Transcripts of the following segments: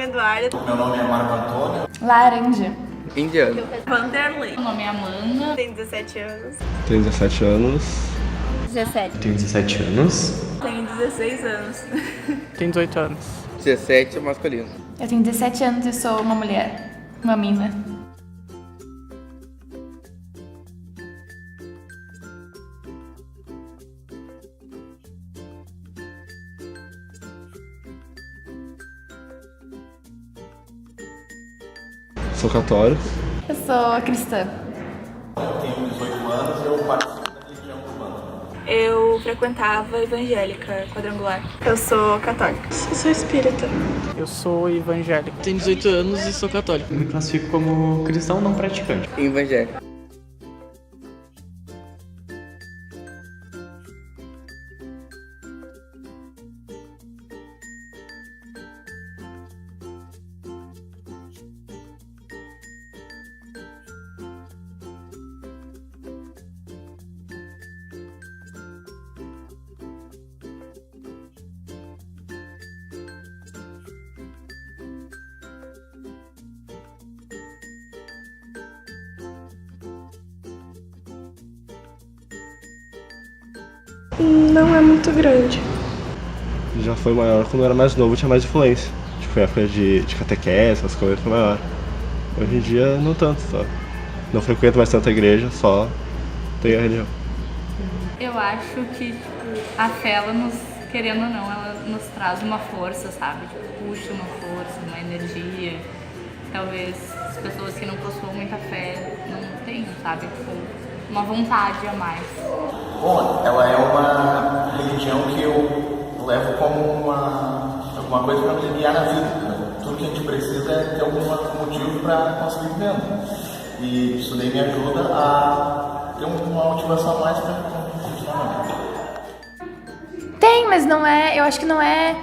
Eduardo. Meu nome é Marco Antônio. Laranja. Indiano. Vanderlei. Meu nome é Amanda. Tenho 17 anos. Tenho 17 anos. 17. Tenho 17 anos. Tenho 16 anos. Tenho 18 anos. 17 masculino. Eu tenho 17 anos e sou uma mulher. Uma mina. Sou católico. Eu sou cristã. Tenho 18 anos e eu participo da religião urbana. Eu frequentava evangélica quadrangular. Eu sou católica. Eu sou espírita. Eu sou evangélico. Tenho 18 anos e sou católico. Me classifico como cristão não praticante. Evangélico. Não é muito grande. Já foi maior quando eu era mais novo, tinha mais influência. Tipo, foi época de catequese, essas coisas, foi maior. Hoje em dia, não tanto, só. Não frequento mais tanta igreja, só tenho a religião. Eu acho que, tipo, a fé, ela nos, querendo ou não, ela nos traz uma força, sabe? Tipo, puxa uma força, uma energia. Talvez as pessoas que não possuem muita fé não tenham, sabe? Tipo, uma vontade a mais. Bom, ela é uma religião que eu levo como alguma coisa para me guiar na vida. Né? Tudo que a gente precisa é ter algum motivo para conseguir viver. E isso daí me ajuda a ter uma motivação a mais para continuar. Tem, mas não é, eu acho que não é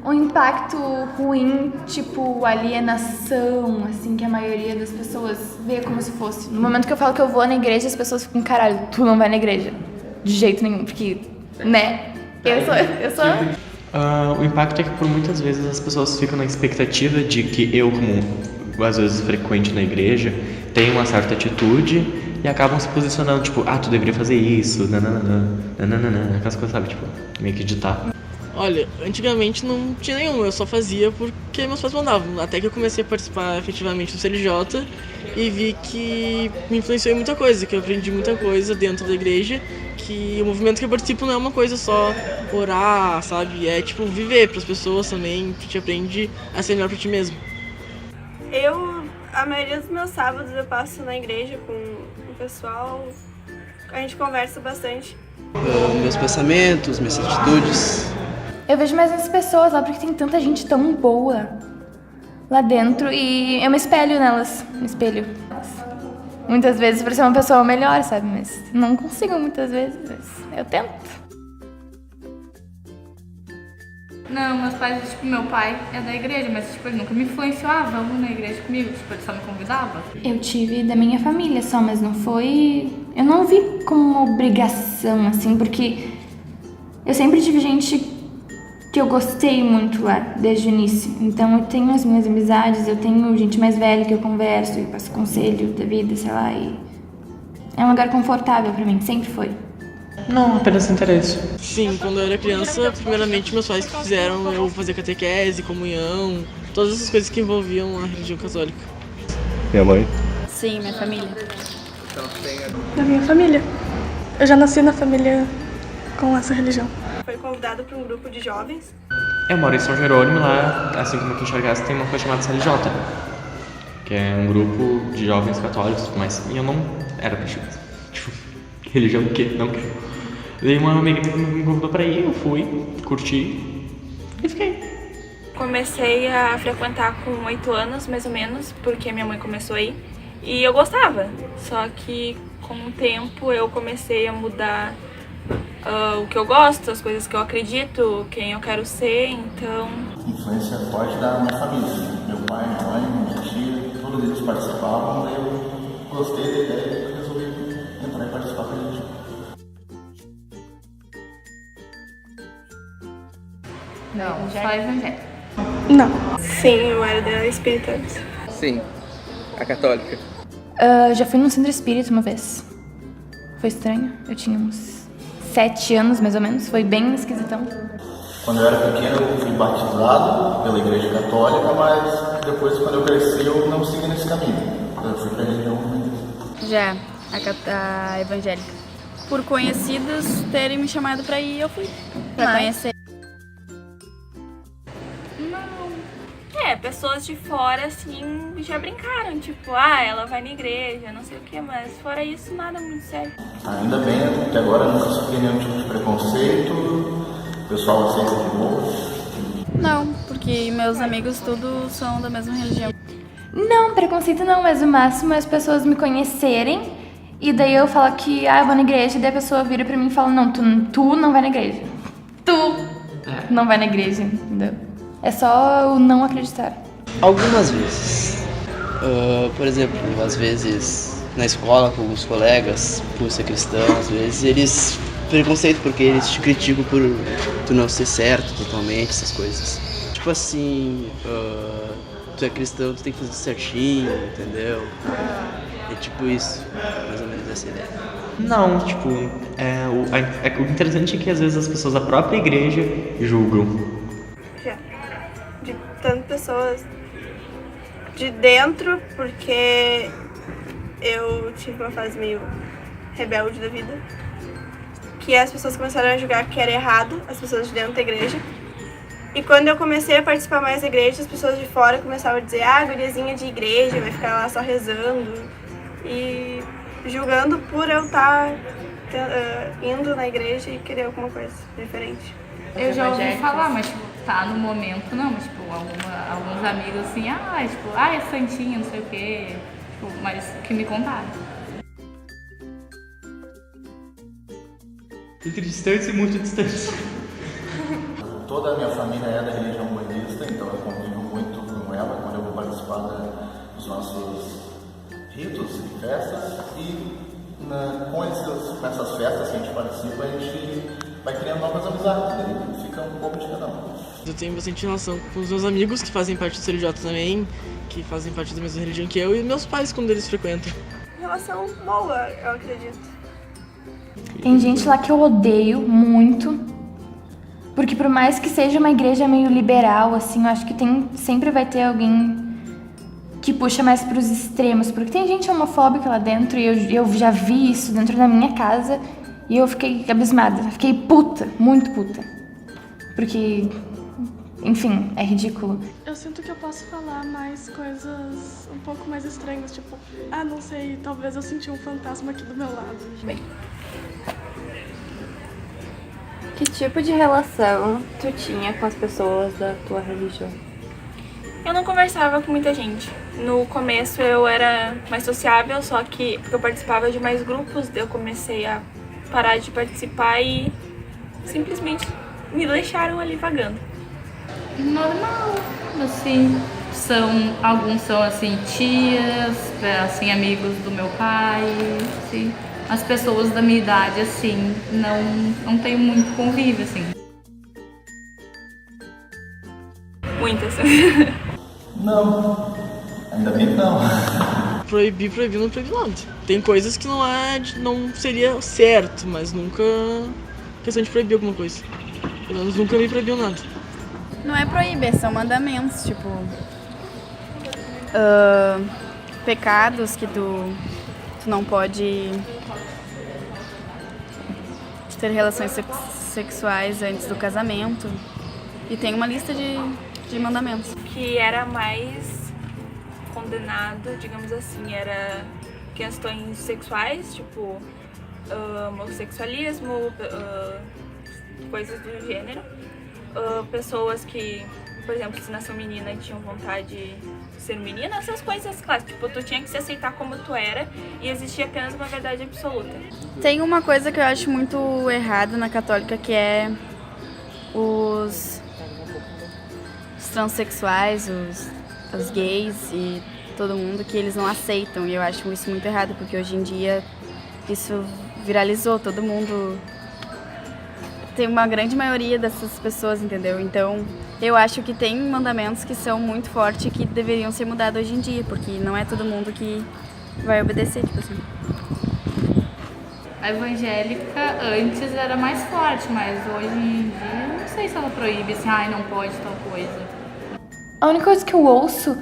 um impacto ruim, tipo alienação, assim, que a maioria das pessoas vê como se fosse. No momento que eu falo que eu vou na igreja, as pessoas ficam, caralho, tu não vai na igreja. De jeito nenhum, porque, né? Eu sou... O impacto é que por muitas vezes as pessoas ficam na expectativa de que eu, como às vezes frequente na igreja, tenho uma certa atitude e acabam se posicionando, tipo, tu deveria fazer isso, nananana, aquelas coisas, sabe, tipo, meio que ditar. Olha, antigamente não tinha nenhum, eu só fazia porque meus pais mandavam. Até que eu comecei a participar efetivamente do CLJ e vi que me influenciou em muita coisa, que eu aprendi muita coisa dentro da igreja, que o movimento que eu participo não é uma coisa só orar, sabe? É tipo viver pras pessoas também, que te aprende a ser melhor pra ti mesmo. A maioria dos meus sábados eu passo na igreja com o pessoal, a gente conversa bastante. Meus pensamentos, minhas atitudes. Eu vejo mais as pessoas lá porque tem tanta gente tão boa lá dentro e eu me espelho nelas, me espelho. Muitas vezes pra ser uma pessoa melhor, sabe? Mas não consigo muitas vezes, mas eu tento. Não, meus pais, tipo, meu pai é da igreja, mas tipo, ele nunca me influenciou, vamos na igreja comigo, tipo, ele só me convidava. Eu tive da minha família só, mas não foi... Eu não vi como uma obrigação, assim, porque eu sempre tive gente que eu gostei muito lá, desde o início. Então eu tenho as minhas amizades, eu tenho gente mais velha que eu converso, eu passo conselho da vida, sei lá, e é um lugar confortável pra mim, sempre foi. Não, apenas interesse. Sim, quando eu era criança, primeiramente meus pais fizeram eu fazer catequese, comunhão, todas essas coisas que envolviam a religião católica. Minha mãe. Sim, minha família. Da minha família. Eu já nasci na família com essa religião. Foi convidado para um grupo de jovens. Eu moro em São Jerônimo, lá, assim como aqui em Chargaça, tem uma coisa chamada CLJ, que é um grupo de jovens católicos, mas eu não era tipo, religião o quê? Não quero. Daí uma amiga me convidou pra ir, eu fui, curti e fiquei. Comecei a frequentar com 8 anos, mais ou menos, porque minha mãe começou a ir. E eu gostava, só que com o tempo eu comecei a mudar o que eu gosto, as coisas que eu acredito, quem eu quero ser, então... Influência forte da minha família. Meu pai, minha mãe, minha tia, todos eles participavam, eu gostei da ideia e resolvi entrar e participar da religião. Não, só evangélico. Não. Sim, eu era da espírita antes. Sim, a católica. Já fui num centro espírita uma vez. Foi estranho. Eu tinha uns 7 anos, mais ou menos. Foi bem esquisitão. Quando eu era pequeno, eu fui batizado pela Igreja Católica, mas depois, quando eu cresci, eu não segui nesse caminho. Eu fui para a religião. Já, a evangélica. Por conhecidos terem me chamado pra ir, eu fui. Pra conhecer. Pessoas de fora, assim, já brincaram. Tipo, ela vai na igreja, não sei o que, mas fora isso, nada muito sério. Ainda bem, até agora nunca sofri nenhum tipo de preconceito. O pessoal sempre de boa. Não, porque meus amigos todos são da mesma religião. Não, preconceito não, mas o máximo é as pessoas me conhecerem e daí eu falo que eu vou na igreja e daí a pessoa vira pra mim e fala, não, tu não vai na igreja. Tu não vai na igreja, entendeu? É só o não acreditar. Algumas vezes. Por exemplo, às vezes na escola com alguns colegas, por ser cristão, às vezes eles preconceito porque eles te criticam por tu não ser certo totalmente, essas coisas. Tipo assim, tu é cristão, tu tem que fazer certinho, entendeu? É tipo isso, mais ou menos essa ideia. Não, tipo, o interessante é que às vezes as pessoas da própria igreja julgam. De tantas pessoas de dentro, porque eu tive uma fase meio rebelde da vida, que as pessoas começaram a julgar que era errado, as pessoas de dentro da igreja. E quando eu comecei a participar mais da igreja, as pessoas de fora começavam a dizer, guriazinha de igreja, vai ficar lá só rezando. E julgando por eu estar indo na igreja e querer alguma coisa diferente. Eu já ouvi falar, mas tipo, tá no momento não, mas tipo, alguns amigos assim, é santinha, não sei o quê, tipo, mas que me contaram. Entre distância e muito distância. Toda a minha família é da religião budista, então eu convivo muito com ela quando eu vou participar dos nossos ritos e festas. E com essas festas que a gente participa, a gente vai criando novas amizades, né? Fica um pouco de cada um. Eu tenho bastante relação com os meus amigos que fazem parte do CLJ também, que fazem parte da mesma religião que eu, e meus pais quando eles frequentam. Relação boa, eu acredito. Tem gente lá que eu odeio muito, porque por mais que seja uma igreja meio liberal, assim, eu acho que sempre vai ter alguém que puxa mais pros extremos, porque tem gente homofóbica lá dentro e eu já vi isso dentro da minha casa e eu fiquei abismada, fiquei puta, muito puta, porque, enfim, é ridículo. Eu sinto que eu posso falar mais coisas um pouco mais estranhas, tipo, não sei, talvez eu senti um fantasma aqui do meu lado. Bem. Que tipo de relação tu tinha com as pessoas da tua religião? Eu não conversava com muita gente. No começo eu era mais sociável, só que porque eu participava de mais grupos, eu comecei a parar de participar e simplesmente me deixaram ali vagando. Normal, assim, alguns são assim tias, assim amigos do meu pai, assim. As pessoas da minha idade, assim, não tenho muito convívio, assim. Muitas. Não, ainda bem que não. Proibir não proíbe nada. Tem coisas que não seria certo, mas nunca questão de proibir alguma coisa. Pelo menos nunca me proibiu nada. Não é proibir, são mandamentos, tipo... pecados que tu não pode ter relações sexuais antes do casamento. E tem uma lista de mandamentos. Que era mais condenado, digamos assim, era questões sexuais, tipo homossexualismo, coisas do gênero. Pessoas que, por exemplo, se nasceu menina e tinham vontade de ser menina, essas coisas clássicas. Tipo, tu tinha que se aceitar como tu era e existia apenas uma verdade absoluta. Tem uma coisa que eu acho muito errada na católica, que é os transexuais, os gays e todo mundo, que eles não aceitam. E eu acho isso muito errado, porque hoje em dia isso viralizou, todo mundo tem uma grande maioria dessas pessoas, entendeu? Então, eu acho que tem mandamentos que são muito fortes e que deveriam ser mudados hoje em dia, porque não é todo mundo que vai obedecer, tipo assim. A evangélica antes era mais forte, mas hoje em dia não sei se ela proíbe assim, não pode tal coisa. A única coisa que eu ouço,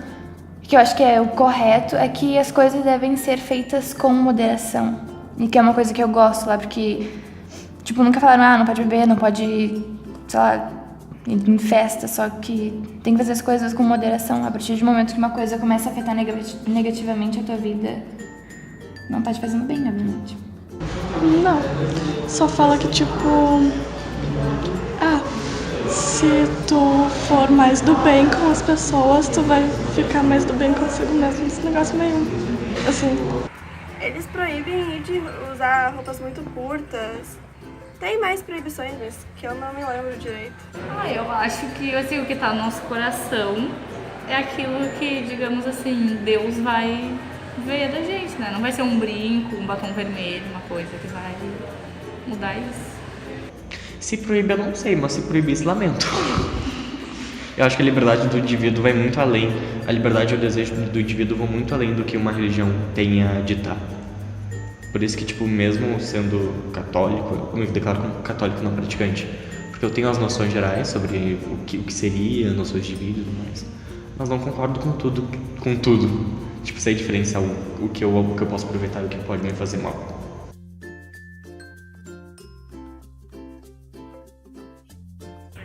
que eu acho que é o correto, é que as coisas devem ser feitas com moderação. E que é uma coisa que eu gosto lá, porque, tipo, nunca falaram, não pode beber, não pode, sei lá, ir em festa, só que tem que fazer as coisas com moderação. A partir do momento que uma coisa começa a afetar negativamente a tua vida, não tá te fazendo bem, obviamente. Não, só fala que tipo, se tu for mais do bem com as pessoas, tu vai ficar mais do bem consigo mesmo. Esse negócio meio assim. Eles proíbem de usar roupas muito curtas. Tem mais proibições, mas que eu não me lembro direito. Eu acho que assim, o que tá no nosso coração é aquilo que, digamos assim, Deus vai ver da gente, né? Não vai ser um brinco, um batom vermelho, uma coisa que vai mudar isso. Se proíbe, eu não sei, mas se proibisse, lamento. Eu acho que a liberdade do indivíduo vai muito além. A liberdade e o desejo do indivíduo vão muito além do que uma religião tenha a ditar. Por isso que, tipo, mesmo sendo católico, eu me declaro como católico não praticante. Porque eu tenho as noções gerais sobre o que seria, noções de vida e tudo mais. Mas não concordo com tudo. Tipo, sei diferenciar o que eu posso aproveitar e o que pode me fazer mal.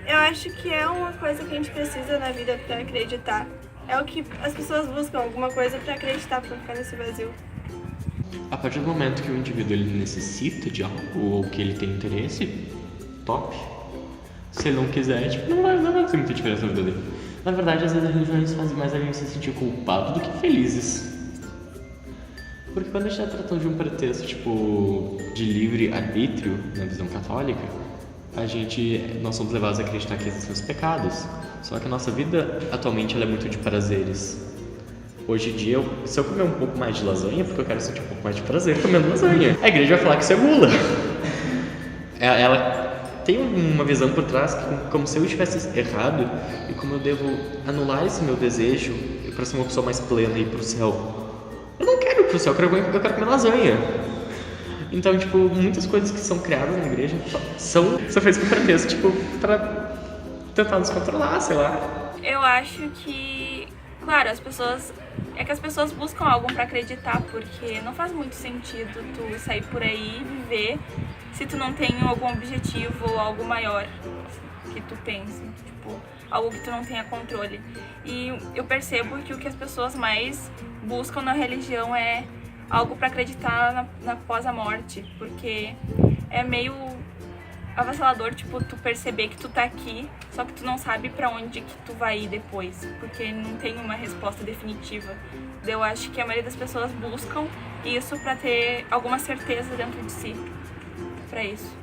Eu acho que é uma coisa que a gente precisa na vida pra acreditar. É o que as pessoas buscam, alguma coisa pra acreditar, pra ficar nesse vazio. A partir do momento que o indivíduo ele necessita de algo ou que ele tem interesse, top. Se ele não quiser, tipo, não vai fazer muita diferença na vida dele. Na verdade, às vezes as religiões fazem mais a gente se sentir culpado do que felizes. Porque quando a gente está tratando de um pretexto, tipo, de livre-arbítrio, na visão católica, nós somos levados a acreditar que existem os pecados. Só que a nossa vida, atualmente, ela é muito de prazeres. Hoje em dia, se eu comer um pouco mais de lasanha, porque eu quero sentir um pouco mais de prazer comendo lasanha. A igreja vai falar que isso é gula. Ela tem uma visão por trás, como se eu estivesse errado e como eu devo anular esse meu desejo para ser uma pessoa mais plena e ir pro céu. Eu não quero ir pro céu, eu quero comer lasanha. Então, tipo, muitas coisas que são criadas na igreja são feitas com pretexto, tipo, pra tentar nos controlar, sei lá. Eu acho que, claro, as pessoas buscam algo pra acreditar, porque não faz muito sentido tu sair por aí e viver se tu não tem algum objetivo ou algo maior que tu pense, tipo, algo que tu não tenha controle. E eu percebo que o que as pessoas mais buscam na religião é algo pra acreditar após a morte, porque é meio avassalador, tipo, tu perceber que tu tá aqui, só que tu não sabe pra onde que tu vai ir depois, porque não tem uma resposta definitiva. Eu acho que a maioria das pessoas buscam isso pra ter alguma certeza dentro de si, pra isso.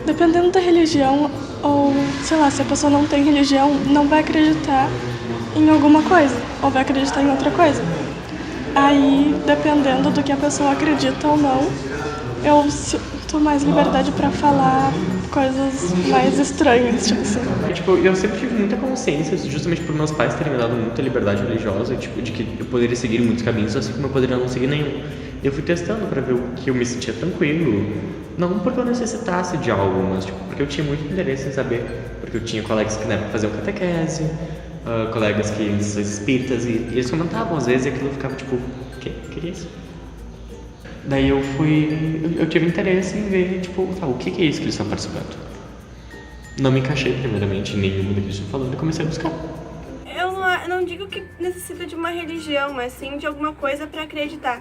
Dependendo da religião, ou sei lá, se a pessoa não tem religião, não vai acreditar em alguma coisa, ou vai acreditar em outra coisa. Aí, dependendo do que a pessoa acredita ou não, eu sinto mais liberdade pra falar coisas mais estranhas, tipo assim. Tipo, eu sempre tive muita consciência, justamente por meus pais terem me dado muita liberdade religiosa, tipo, de que eu poderia seguir muitos caminhos, assim como eu poderia não seguir nenhum. Eu fui testando pra ver o que eu me sentia tranquilo, não porque eu necessitasse de algo, mas tipo, porque eu tinha muito interesse em saber, porque eu tinha colegas que na época faziam catequese, colegas que são espíritas, e eles comentavam às vezes e aquilo ficava tipo, que é isso? Daí eu tive interesse em ver, tipo, o que é isso que eles estão participando. Não me encaixei primeiramente em nenhuma do que eles estão falando e comecei a buscar. Eu não digo que necessita de uma religião, mas sim de alguma coisa pra acreditar.